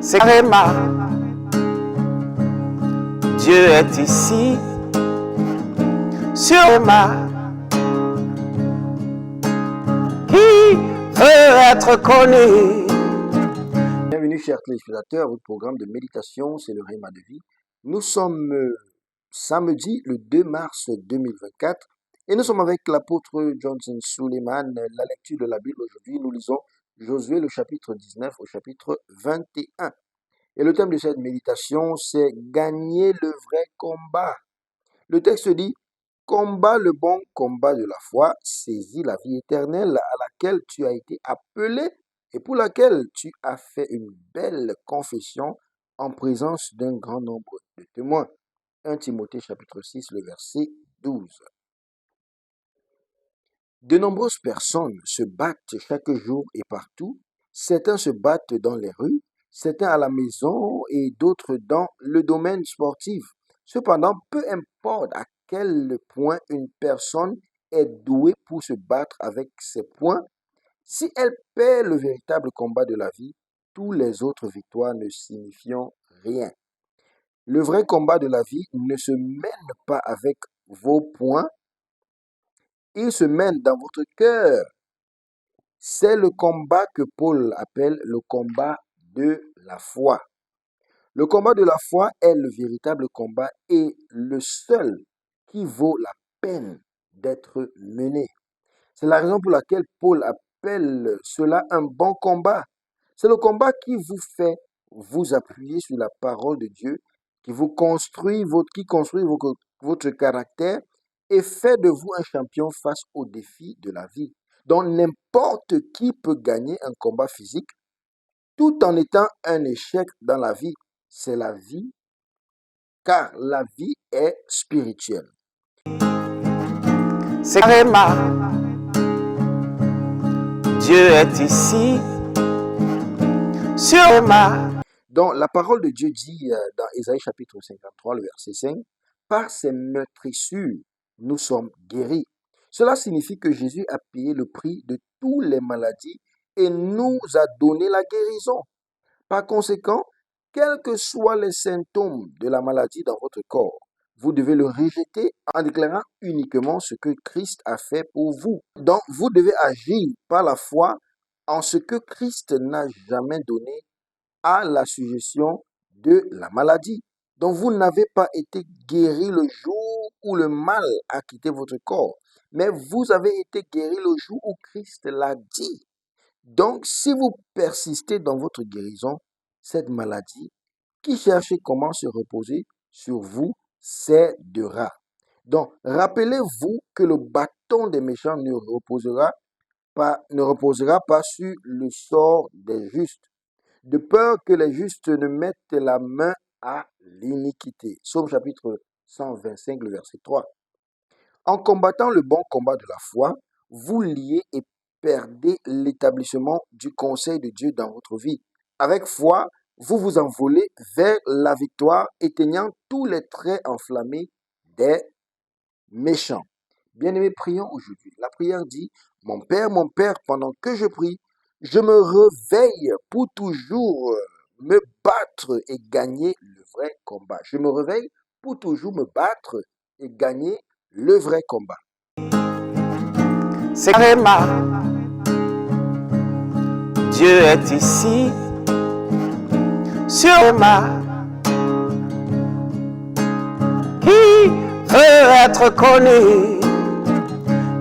c'est Réma. Dieu est ici, sur Réma, qui veut être connu. Bienvenue chers téléspectateurs à votre programme de méditation, c'est le Réma de vie. Nous sommes samedi le 2 mars 2024 et nous sommes avec l'apôtre Johnson Suleiman. La lecture de la Bible aujourd'hui, nous lisons Josué le chapitre 19 au chapitre 21. Et le thème de cette méditation, c'est gagner le vrai combat. Le texte dit, combat le bon combat de la foi, saisis la vie éternelle à laquelle tu as été appelé et pour laquelle tu as fait une belle confession en présence d'un grand nombre de témoins. 1 Timothée chapitre 6, le verset 12. De nombreuses personnes se battent chaque jour et partout. Certains se battent dans les rues, certains à la maison et d'autres dans le domaine sportif. Cependant, peu importe à quel point une personne est douée pour se battre avec ses poings, si elle perd le véritable combat de la vie, toutes les autres victoires ne signifient rien. Le vrai combat de la vie ne se mène pas avec vos poings, il se mène dans votre cœur. C'est le combat que Paul appelle le combat de la foi. Le combat de la foi est le véritable combat et le seul qui vaut la peine d'être mené. C'est la raison pour laquelle Paul appelle cela un bon combat. C'est le combat qui vous fait vous appuyer sur la parole de Dieu, qui construit votre caractère et fait de vous un champion face aux défis de la vie. Donc n'importe qui peut gagner un combat physique tout en étant un échec dans la vie. C'est la vie, car la vie est spirituelle. C'est Réma. Dieu est ici, sur Réma. Donc la parole de Dieu dit dans Ésaïe chapitre 53, le verset 5, « Par ses meurtrissures, nous sommes guéris. » Cela signifie que Jésus a payé le prix de toutes les maladies et nous a donné la guérison. Par conséquent, quels que soient les symptômes de la maladie dans votre corps, vous devez le rejeter en déclarant uniquement ce que Christ a fait pour vous. Donc, vous devez agir par la foi en ce que Christ n'a jamais donné à la suggestion de la maladie. Donc, vous n'avez pas été guéri le jour où le mal a quitté votre corps, mais vous avez été guéri le jour où Christ l'a dit. Donc, si vous persistez dans votre guérison, cette maladie qui cherche comment se reposer sur vous cédera. Donc, rappelez-vous que le bâton des méchants ne reposera pas sur le sort des justes, de peur que les justes ne mettent la main à l'iniquité. Psaume chapitre 125, le verset 3. En combattant le bon combat de la foi, vous liez et perdez l'établissement du conseil de Dieu dans votre vie. Avec foi, vous vous envolez vers la victoire, éteignant tous les traits enflammés des méchants. Bien-aimés, prions aujourd'hui. La prière dit, mon Père, pendant que je prie, je me réveille pour toujours me battre et gagner le vrai combat. Je me réveille pour toujours me battre et gagner le vrai combat. C'est Réma. Dieu est ici, sur Réma, qui veut être connu.